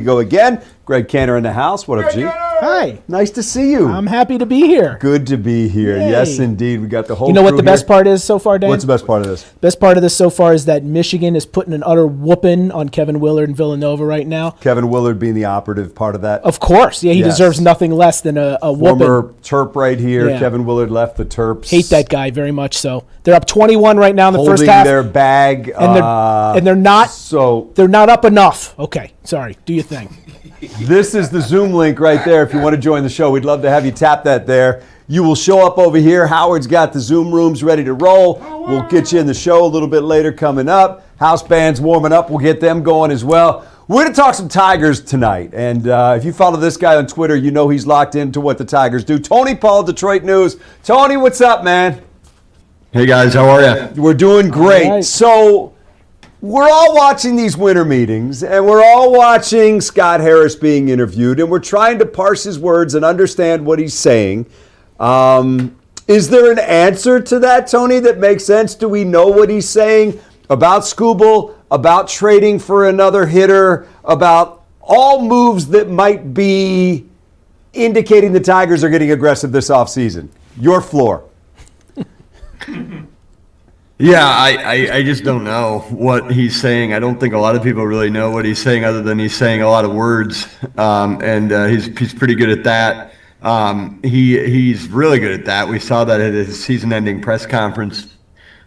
Go again. Greg Cantor in the house. What up, G? Hi. Nice to see you. I'm happy to be here. Good to be here. Yay. Yes, indeed. We got the whole You know what crew the best here. part is so far, Dan? What's the best part of this? Best part of this so far is that Michigan is putting an utter whooping on Kevin Willard and Villanova right now. Kevin Willard being the operative part of that. Of course. Yeah, he Yes. deserves nothing less than a whooping. Former Terp right here. Yeah. Kevin Willard left the Terps. Hate that guy very much so. They're up 21 right now in the Holding first half. their bag. And they're not up enough. Okay, sorry. Do your thing. This is the Zoom link right there. If you want to join the show, we'd love to have you tap that there. You will show up over here. Howard's got the Zoom rooms ready to roll. We'll get you in the show a little bit later coming up. House band's warming up. We'll get them going as well. We're going to talk some Tigers tonight. And if you follow this guy on Twitter, you know he's locked into what the Tigers do. Tony Paul, Detroit News. Tony, what's up, man? Hey, guys. How are you? We're doing great. All right. So we're all watching these winter meetings, and we're all watching Scott Harris being interviewed, and we're trying to parse his words and understand what he's saying. Is there an answer to that, Tony, that makes sense? Do we know what he's saying about Skubal, about trading for another hitter, about all moves that might be indicating the Tigers are getting aggressive this offseason? Your floor. Yeah, I just don't know what he's saying. I don't think a lot of people really know what he's saying other than he's saying a lot of words, and he's pretty good at that. He's really good at that. We saw that at his season-ending press conference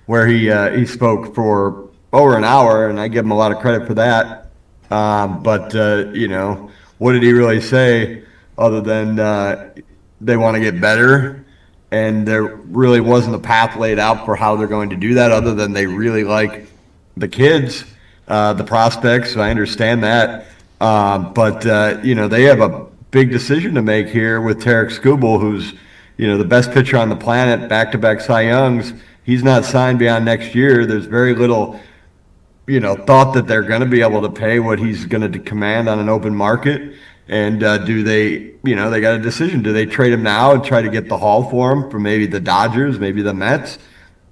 where he spoke for over an hour, and I give him a lot of credit for that. But what did he really say other than they want to get better? And there really wasn't a path laid out for how they're going to do that other than they really like the kids, the prospects. I understand that. But they have a big decision to make here with Tarik Skubal, who's, the best pitcher on the planet, back-to-back Cy Youngs. He's not signed beyond next year. There's very little, thought that they're going to be able to pay what he's going to command on an open market. And do they, they got a decision. Do they trade him now and try to get the haul for him from maybe the Dodgers, maybe the Mets?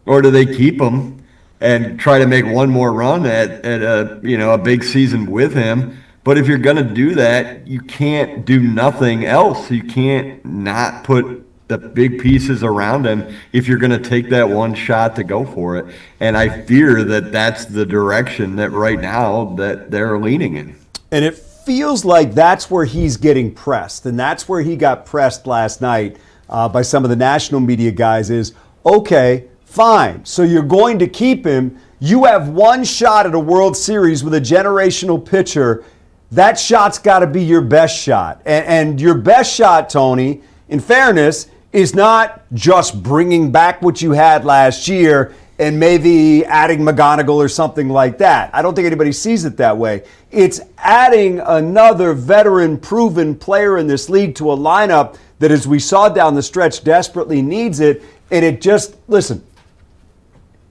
Or do they keep him and try to make one more run at a big season with him? But if you're going to do that, you can't do nothing else. You can't not put the big pieces around him if you're going to take that one shot to go for it. And I fear that that's the direction that right now that they're leaning in. And it feels like that's where he's getting pressed, and that's where he got pressed last night by some of the national media guys is, okay, fine, so you're going to keep him. You have one shot at a World Series with a generational pitcher. That shot's got to be your best shot. And your best shot, Tony, in fairness, is not just bringing back what you had last year and maybe adding McGonigal or something like that. I don't think anybody sees it that way. It's adding another veteran, proven player in this league to a lineup that, as we saw down the stretch, desperately needs it. And it just, listen,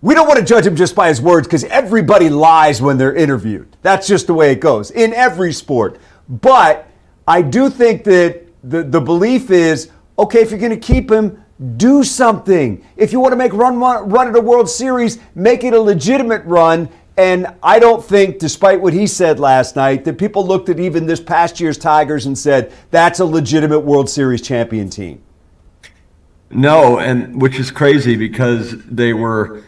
we don't want to judge him just by his words because everybody lies when they're interviewed. That's just the way it goes in every sport. But I do think that the belief is, okay, if you're going to keep him, do something. If you want to make run at a World Series, make it a legitimate run. And I don't think, despite what he said last night, that people looked at even this past year's Tigers and said, that's a legitimate World Series champion team. No, and which is crazy because they were,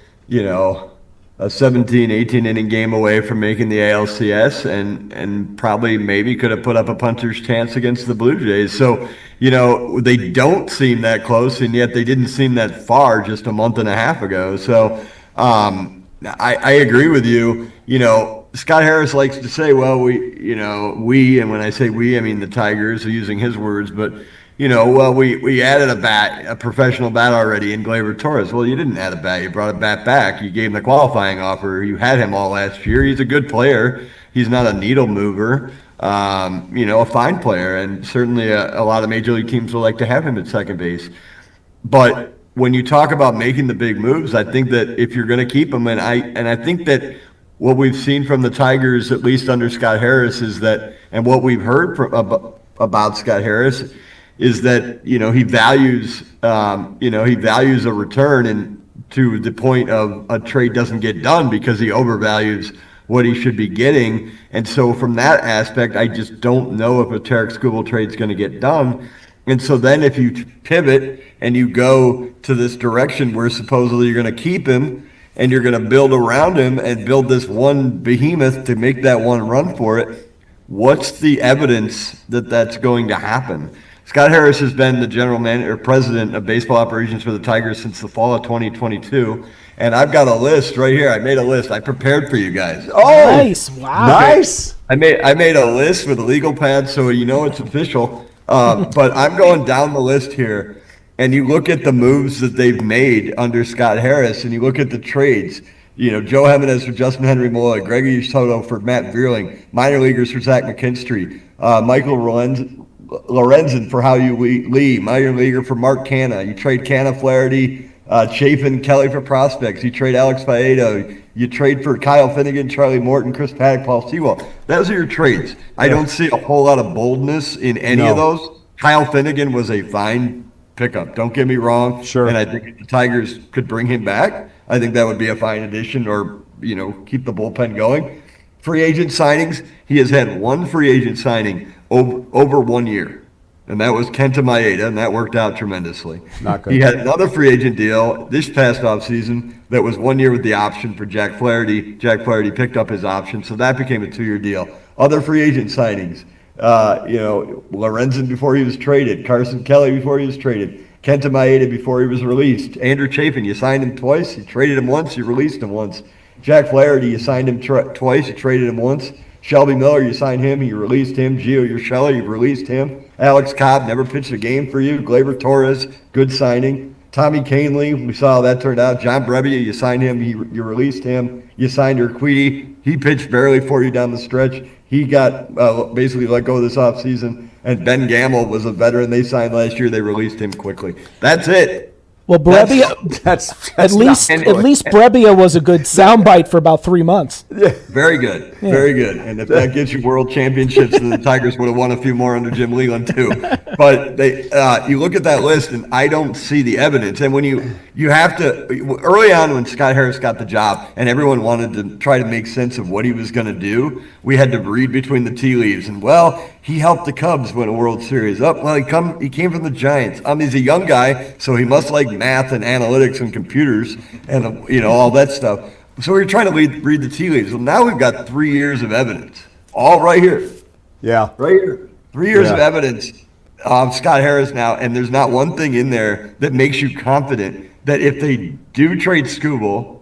a 17, 18 inning game away from making the ALCS and probably maybe could have put up a puncher's chance against the Blue Jays. So, they don't seem that close, and yet they didn't seem that far just a month and a half ago. So I agree with you. Scott Harris likes to say, well, we, and when I say we, I mean the Tigers, using his words, but we added a professional bat already in Gleyber Torres. Well, you didn't add a bat. You brought a bat back. You gave him the qualifying offer. You had him all last year. He's a good player. He's not a needle mover, a fine player. And certainly a lot of major league teams would like to have him at second base. But when you talk about making the big moves, I think that if you're going to keep him, and I think that what we've seen from the Tigers, at least under Scott Harris, is that, and what we've heard about Scott Harris, is that he values a return, and to the point of a trade doesn't get done because he overvalues what he should be getting. And so from that aspect, I just don't know if a Tarik Skubal trade is going to get done. And so then if you pivot and you go to this direction where supposedly you're going to keep him and you're going to build around him and build this one behemoth to make that one run for it, what's the evidence that that's going to happen? Scott Harris has been the general manager, or president of baseball operations for the Tigers since the fall of 2022. And I've got a list right here. I made a list. I prepared for you guys. Oh, Nice. Wow. nice. I made a list with a legal pad so you know it's official. But I'm going down the list here, and you look at the moves that they've made under Scott Harris, and you look at the trades. You know, Joe Jimenez for Justin Henry Mola, Gregory Soto for Matt Vierling, minor leaguers for Zach McKinstry, Michael Lorenzen for Howie Lee, minor leaguer for Mark Canna. You trade Canna, Flaherty, Chafin, Kelly for prospects. You trade Alex Faedo. You trade for Kyle Finnegan, Charlie Morton, Chris Paddock, Paul Sewell. Those are your trades. I don't see a whole lot of boldness in any of those. Kyle Finnegan was a fine pickup. Don't get me wrong. Sure. And I think if the Tigers could bring him back, I think that would be a fine addition, or, you know, keep the bullpen going. Free agent signings, he has had one free agent signing over 1 year. And that was Kenta Maeda, and that worked out tremendously. Not good. He had another free agent deal this past offseason that was 1 year with the option for Jack Flaherty. Jack Flaherty picked up his option, so that became a 2-year deal. Other free agent signings, Lorenzen before he was traded, Carson Kelly before he was traded, Kenta Maeda before he was released, Andrew Chafin, you signed him twice, you traded him once, you released him once. Jack Flaherty, you signed him twice, you traded him once. Shelby Miller, you signed him, you released him. Gio Urshela, you've released him. Alex Cobb never pitched a game for you. Gleyber Torres, good signing. Tommy Canley, we saw how that turned out. John Brebbia, you signed him, you released him. You signed Urquidy. He pitched barely for you down the stretch. He got basically let go this offseason. And Ben Gamble was a veteran they signed last year. They released him quickly. That's it. Well, Brebbia, That's at least Brebbia was a good soundbite for about 3 months. Very good. Very good. And if that gets you world championships, then the Tigers would have won a few more under Jim Leland too. But they, you look at that list, and I don't see the evidence. And when you have to, early on when Scott Harris got the job and everyone wanted to try to make sense of what he was going to do, we had to read between the tea leaves. And, well, he helped the Cubs win a World Series. He came from the Giants. He's a young guy, so he must like math and analytics and computers and all that stuff. So we're trying to read the tea leaves. Well, now we've got 3 years of evidence, all right here. Yeah. Right here. 3 years of evidence of Scott Harris now, and there's not one thing in there that makes you confident that if they do trade Skubal,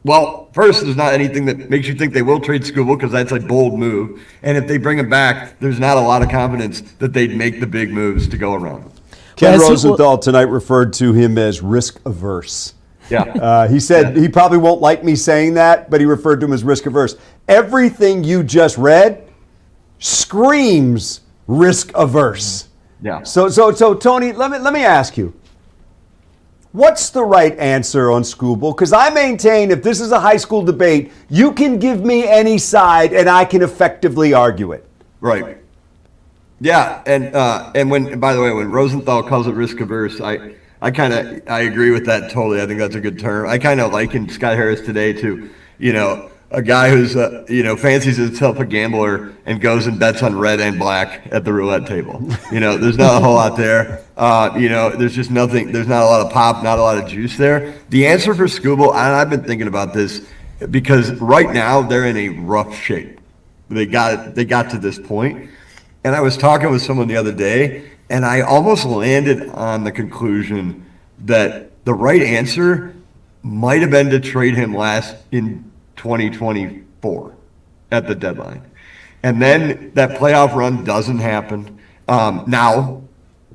well, first, there's not anything that makes you think they will trade Skubal because that's a bold move. And if they bring him back, there's not a lot of confidence that they'd make the big moves to go around. Ken Rosenthal tonight referred to him as risk averse. Yeah. He said he probably won't like me saying that, but he referred to him as risk averse. Everything you just read screams risk averse. Yeah. So Tony, let me ask you. What's the right answer on Skubal? Because I maintain if this is a high school debate, you can give me any side and I can effectively argue it. Right. Yeah, and when, by the way, when Rosenthal calls it risk averse, I agree with that totally. I think that's a good term. I kind of liken Scott Harris today to, a guy who's fancies himself a gambler and goes and bets on red and black at the roulette table. There's not a whole lot there. There's just nothing. There's not a lot of pop, not a lot of juice there. The answer for Skubal, and I've been thinking about this because right now they're in a rough shape. They got to this point, and I was talking with someone the other day, and I almost landed on the conclusion that the right answer might have been to trade him last in 2024 at the deadline. And then that playoff run doesn't happen. Now,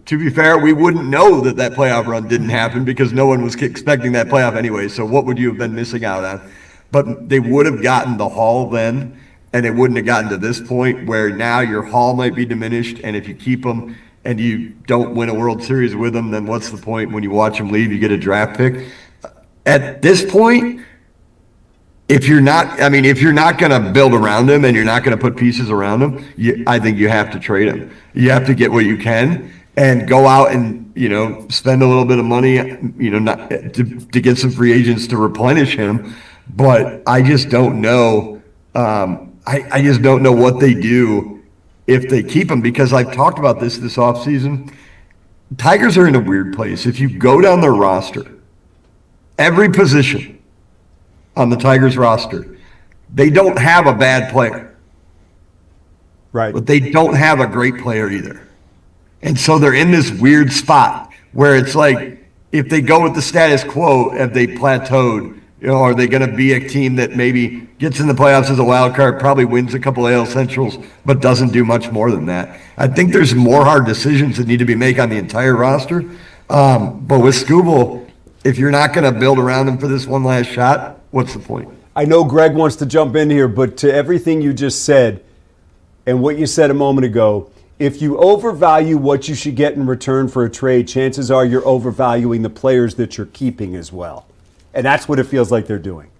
to be fair, we wouldn't know that playoff run didn't happen because no one was expecting that playoff anyway. So what would you have been missing out on? But they would have gotten the haul then, and it wouldn't have gotten to this point where now your haul might be diminished. And if you keep them and you don't win a World Series with them, then what's the point? When you watch them leave, you get a draft pick. At this point, if you're not going to build around him and you're not going to put pieces around him, I think you have to trade him. You have to get what you can and go out and, spend a little bit of money, not to get some free agents to replenish him. But I just don't know I just don't know what they do if they keep him, because I've talked about this offseason. Tigers are in a weird place. If you go down their roster, every position on the Tigers roster, they don't have a bad player. Right. But they don't have a great player either. And so they're in this weird spot where it's like, if they go with the status quo, have they plateaued? Are they going to be a team that maybe gets in the playoffs as a wild card, probably wins a couple AL Centrals, but doesn't do much more than that? I think there's more hard decisions that need to be made on the entire roster. But with Skubal, if you're not going to build around him for this one last shot, what's the point? I know Greg wants to jump in here, but to everything you just said and what you said a moment ago, if you overvalue what you should get in return for a trade, chances are you're overvaluing the players that you're keeping as well. And that's what it feels like they're doing.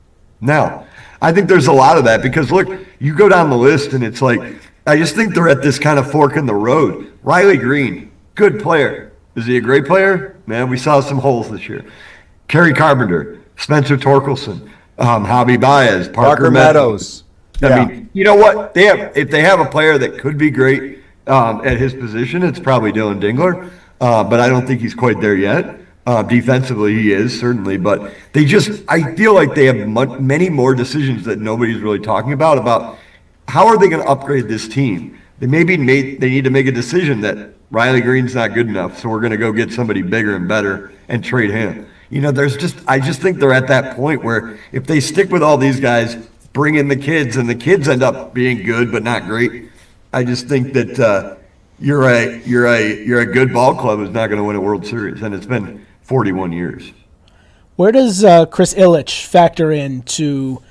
Now, I think there's a lot of that, because look, you go down the list and it's like, I just think they're at this kind of fork in the road. Riley Green, good player. Is he a great player? Man, we saw some holes this year. Kerry Carpenter, Spencer Torkelson, Javi Baez, Parker Meadows. I mean, you know what? If they have a player that could be great at his position, it's probably Dylan Dingler. But I don't think he's quite there yet. Defensively, he is, certainly. But I feel like they have many more decisions that nobody's really talking about how are they going to upgrade this team. They need to make a decision that Riley Green's not good enough, so we're going to go get somebody bigger and better and trade him. I just think they're at that point where if they stick with all these guys, bring in the kids, and the kids end up being good but not great, I just think that you're a good ball club who's not going to win a World Series, and it's been 41 years. Where does Chris Ilitch factor into,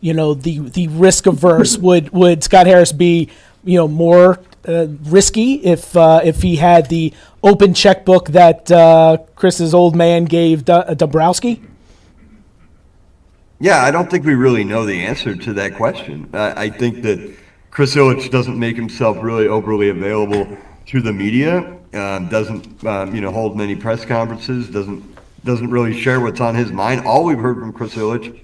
the risk averse? Would Scott Harris be, more risky if he had the open checkbook that Chris's old man gave Dombrowski? Yeah, I don't think we really know the answer to that question. I think that Chris Ilitch doesn't make himself really overly available to the media. Doesn't hold many press conferences. Doesn't really share what's on his mind. All we've heard from Chris Ilitch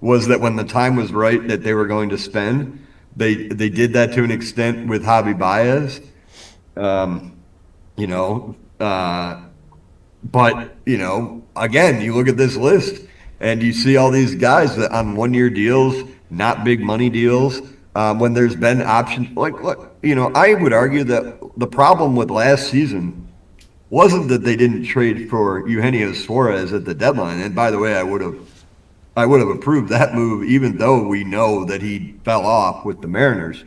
was that when the time was right that they were going to spend, they did that to an extent with Javi Baez. But again, you look at this list and you see all these guys that on 1-year deals, not big money deals. When there's been options, I would argue that the problem with last season wasn't that they didn't trade for Eugenio Suarez at the deadline. And by the way, I would have approved that move, even though we know that he fell off with the Mariners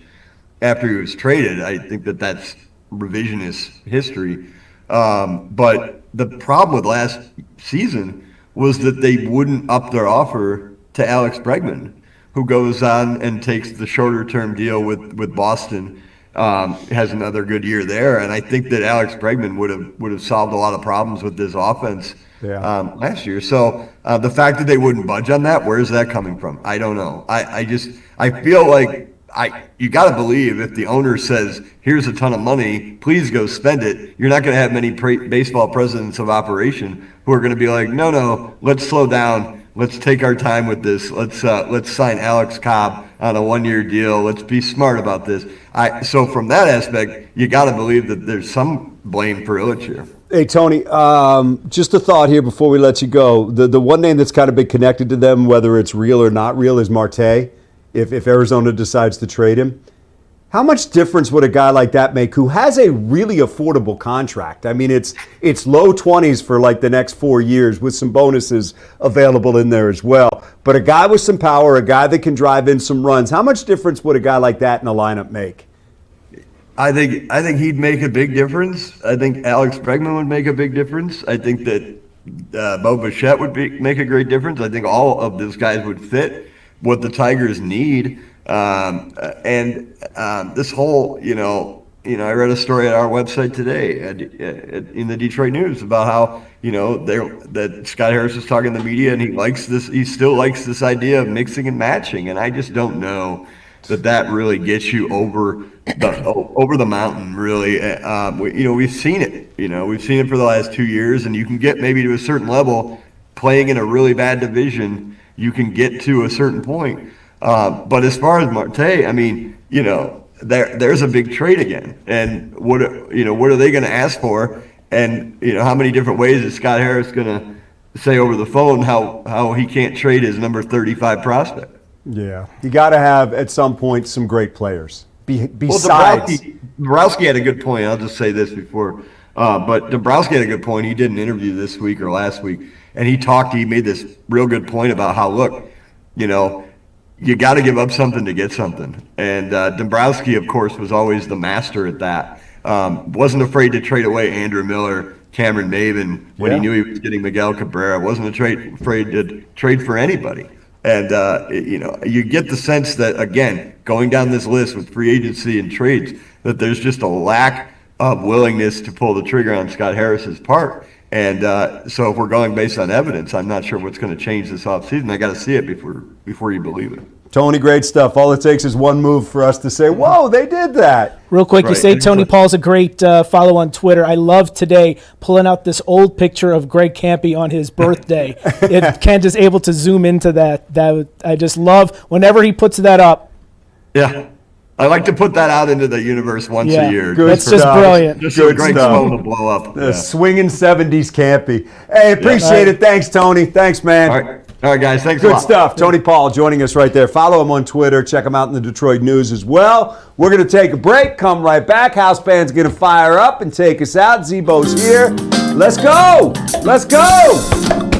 after he was traded. I think that that's revisionist history. But the problem with last season was that they wouldn't up their offer to Alex Bregman, who goes on and takes the shorter-term deal with Boston, has another good year there. And I think that Alex Bregman would have solved a lot of problems with this offense last year. So the fact that they wouldn't budge on that, where is that coming from? I don't know. I feel like you got to believe if the owner says, here's a ton of money, please go spend it, you're not going to have many baseball presidents of operation who are going to be like, no, let's slow down. Let's take our time with this. Let's sign Alex Cobb on a 1-year deal. Let's be smart about this. So from that aspect, you got to believe that there's some blame for Ilitch here. Hey, Tony, just a thought here before we let you go. The one name that's kind of been connected to them, whether it's real or not real, is Marte, if Arizona decides to trade him. How much difference would a guy like that make who has a really affordable contract? I mean, it's low 20s for like the next 4 years with some bonuses available in there as well. But a guy with some power, a guy that can drive in some runs, how much difference would a guy like that in a lineup make? I think he'd make a big difference. I think Alex Bregman would make a big difference. I think that Bo Bichette would make a great difference. I think all of those guys would fit what the Tigers need. This whole, I read a story at our website today in the Detroit News about how, that Scott Harris was talking to the media and he still likes this idea of mixing and matching. And I just don't know that really gets you over the mountain, really. We've seen it, we've seen it for the last 2 years, and you can get maybe to a certain level playing in a really bad division. You can get to a certain point. But as far as Marte, I mean, there's a big trade again, and what are they going to ask for? And how many different ways is Scott Harris going to say over the phone how he can't trade his number 35 prospect? Yeah, you got to have at some point some great players. Besides, well, Dombrowski had a good point. I'll just say this before, but Dombrowski had a good point. He did an interview this week or last week, and he made this real good point about how, look, you got to give up something to get something. And Dombrowski, of course, was always the master at that. Wasn't afraid to trade away Andrew Miller, Cameron Maven when he knew he was getting Miguel Cabrera. Wasn't afraid to trade for anybody. And, you get the sense that, again, going down this list with free agency and trades, that there's just a lack of willingness to pull the trigger on Scott Harris's part. And so if we're going based on evidence, I'm not sure what's going to change this offseason. I got to see it before you believe it. Tony, great stuff. All it takes is one move for us to say, whoa, they did that. Real quick, you say Tony Paul's a great follow on Twitter. I love today pulling out this old picture of Greg Campy on his birthday. If Kent is able to zoom into that I just love whenever he puts that up. Yeah. I like to put that out into the universe once a year. That's just brilliant. Just so Greg's phone will blow up. The swinging 70s Campy. Hey, appreciate it. Thanks, Tony. Thanks, man. All right, guys. Thanks a lot. Good stuff. Tony Paul joining us right there. Follow him on Twitter. Check him out in the Detroit News as well. We're going to take a break. Come right back. House band's going to fire up and take us out. Zebo's here. Let's go. Let's go.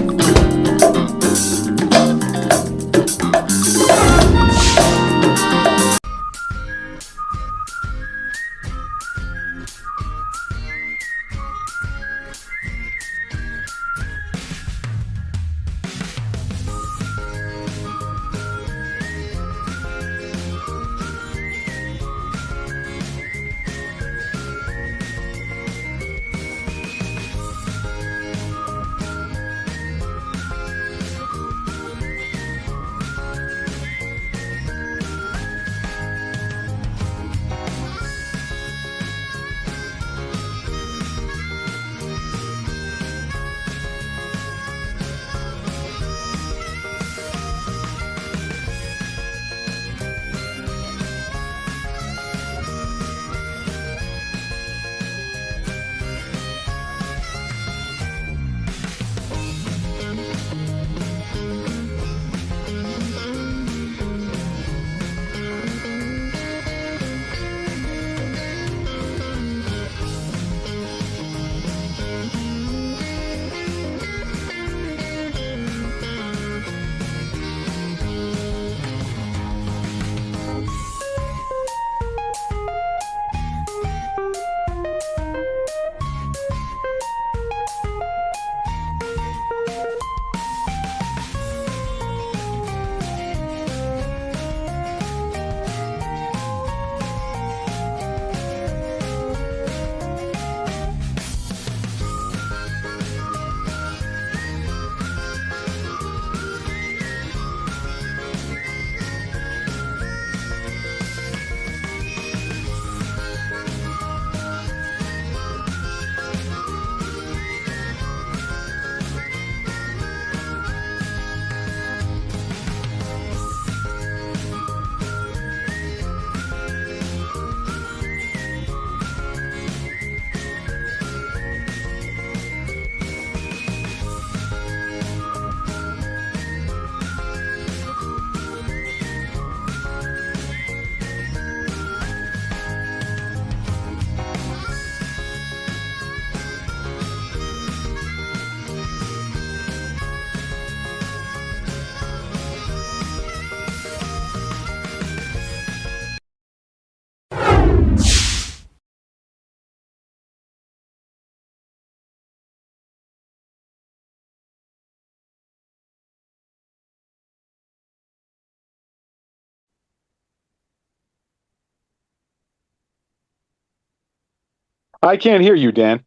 I can't hear you, Dan.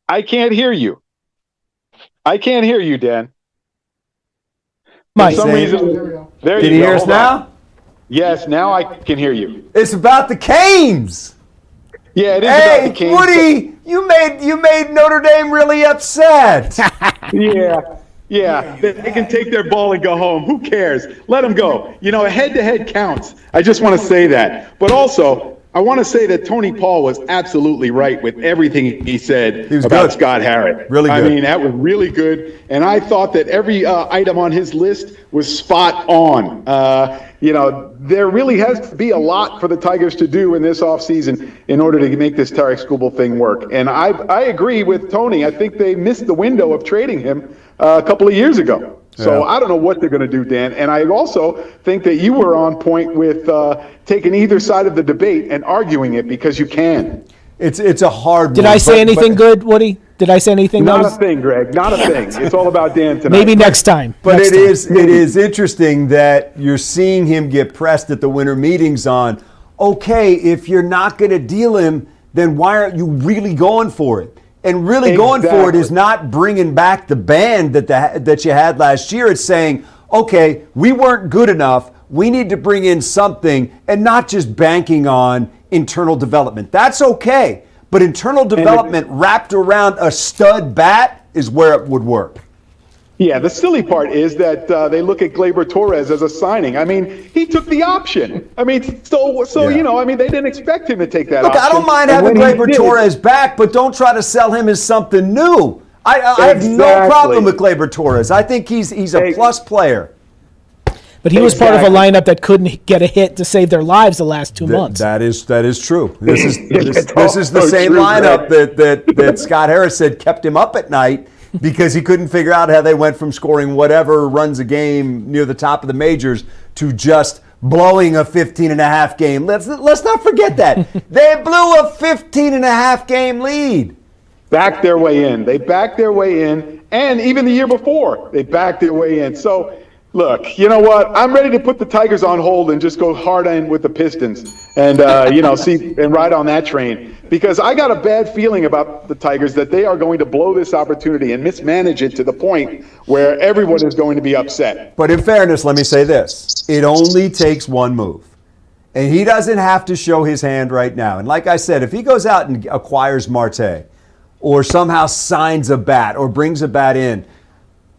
I can't hear you. I can't hear you, Dan. Mike, for some reason, there Can you hear us now? Yes, now I can hear you. It's about the Canes. Yeah, it is Hey, about the Canes. Woody, you made Notre Dame really upset. Yeah. Yeah, they can take their ball and go home. Who cares? Let them go. You know, a head-to-head counts. I just want to say that. But also, I want to say that Tony Paul was absolutely right with everything he said about good. Scott Harris. Really good. I mean, that was really good. And I thought that every item on his list was spot on. You know, there really has to be a lot for the Tigers to do in this offseason in order to make this Tarik Skubal thing work. And I agree with Tony. I think they missed the window of trading him a couple of years ago. So I don't know what they're going to do, Dan. And I also think that you were on point with taking either side of the debate and arguing it because you can. It's a hard one. Did I say anything good, Woody? Did I say anything? Not a thing, Greg. Not a thing. It's all about Dan tonight. Maybe next time. But it is interesting that you're seeing him get pressed at the winter meetings on, okay, if you're not going to deal him, then why aren't you really going for it? And really going for it is not bringing back the band that you had last year. It's saying, okay, we weren't good enough. We need to bring in something and not just banking on internal development. That's okay. But internal development wrapped around a stud bat is where it would work. Yeah, the silly part is that they look at Gleyber Torres as a signing. I mean, he took the option. I mean, so you know, I mean, they didn't expect him to take that option. Look, I don't mind having Gleyber Torres back, but don't try to sell him as something new. I have no problem with Gleyber Torres. I think he's a plus player. But he was part of a lineup that couldn't get a hit to save their lives the last 2 months. That is true. This is the same lineup that Scott Harris said kept him up at night because he couldn't figure out how they went from scoring whatever runs a game near the top of the majors to just blowing a 15-and-a-half game. Let's not forget that. They blew a 15-and-a-half game lead. Backed their way in. They backed their way in. And even the year before, they backed their way in. So, look, you know what? I'm ready to put the Tigers on hold and just go hard in with the Pistons and, you know, see and ride on that train. Because I got a bad feeling about the Tigers that they are going to blow this opportunity and mismanage it to the point where everyone is going to be upset. But in fairness, let me say this. It only takes one move. And he doesn't have to show his hand right now. And like I said, if he goes out and acquires Marte or somehow signs a bat or brings a bat in,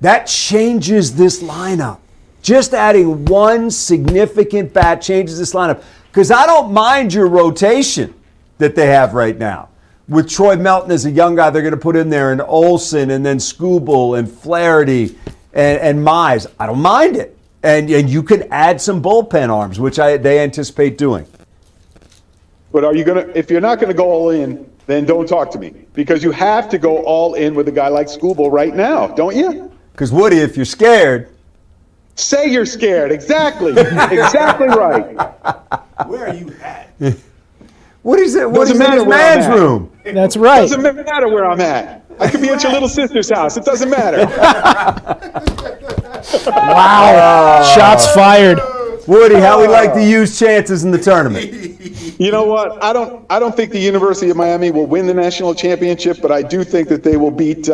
that changes this lineup. Just adding one significant bat changes this lineup. Because I don't mind your rotation that they have right now. With Troy Melton as a young guy, they're going to put in there and Olsen and then Skubal and Flaherty and Mize. I don't mind it. And you can add some bullpen arms, which they anticipate doing. But are you going to, if you're not going to go all in, then don't talk to me. Because you have to go all in with a guy like Skubal right now, don't you? Because, Woody, if you're scared. Say you're scared. Exactly. Exactly right. Where are you at? What is it? What is in his man's room? That's right. Doesn't matter where I'm at. I could be at your little sister's house. It doesn't matter. Wow. Shots fired. Woody, how we like to use chances in the tournament. You know what? I don't think the University of Miami will win the national championship, but I do think that they will beat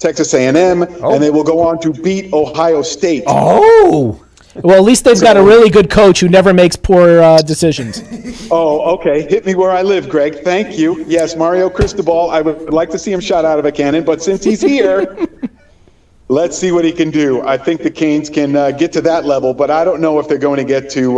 Texas A&M, and they will go on to beat Ohio State. Oh. Well, at least they've got a really good coach who never makes poor decisions. Oh, okay. Hit me where I live, Greg. Thank you. Yes, Mario Cristobal. I would like to see him shot out of a cannon, but since he's here, let's see what he can do. I think the Canes can get to that level, but I don't know if they're going to get to,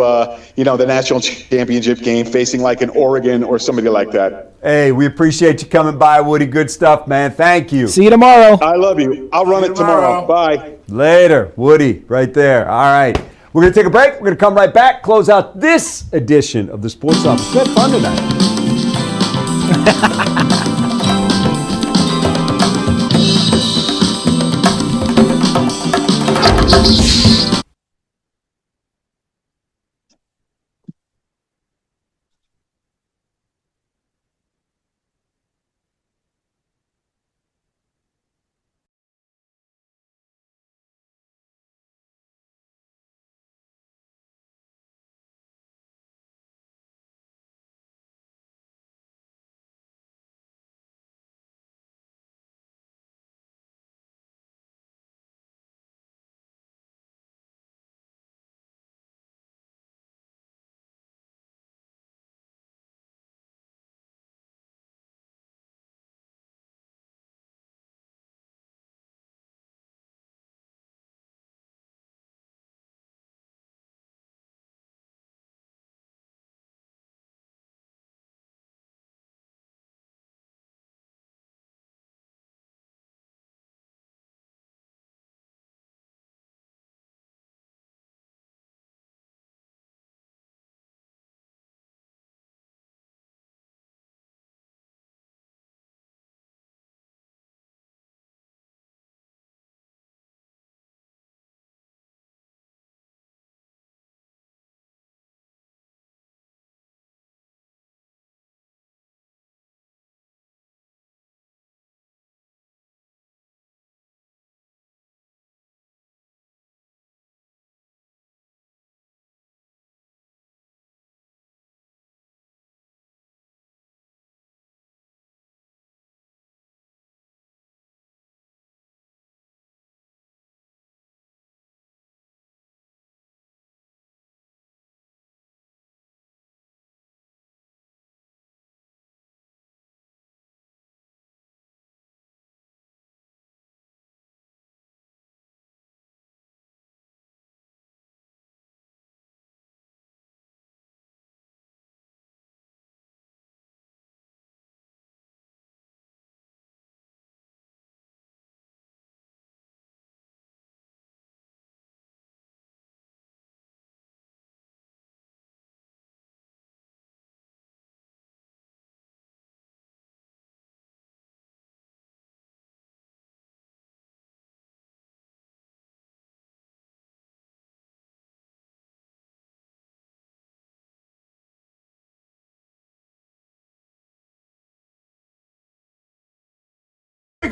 the national championship game facing like an Oregon or somebody like that. Hey, we appreciate you coming by, Woody. Good stuff, man. Thank you. See you tomorrow. I love you. I'll run it tomorrow. Bye. Later, Woody, right there. All right. We're going to take a break. We're going to come right back, close out this edition of the Sports Office. We had fun tonight.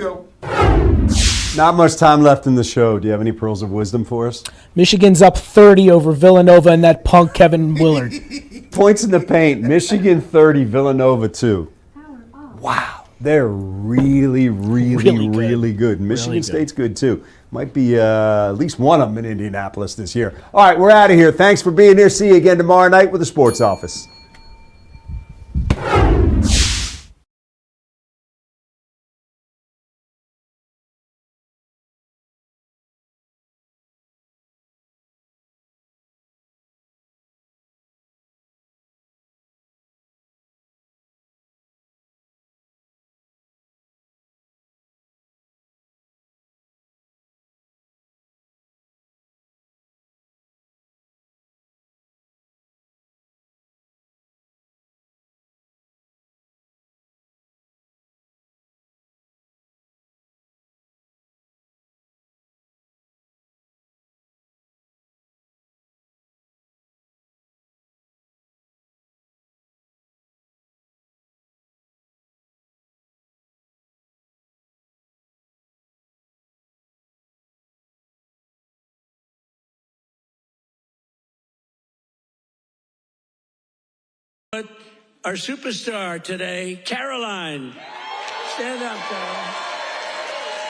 go. Not much time left in the show. Do you have any pearls of wisdom for us? Michigan's up 30 over Villanova and that punk Kevin Willard. Points in the paint. Michigan 30, Villanova 2. Wow. They're really, really good. Michigan good. State's good too. Might be at least one of them in Indianapolis this year. All right, we're out of here. Thanks for being here. See you again tomorrow night with the Sports Office. Our superstar today, Caroline. Stand up, Caroline.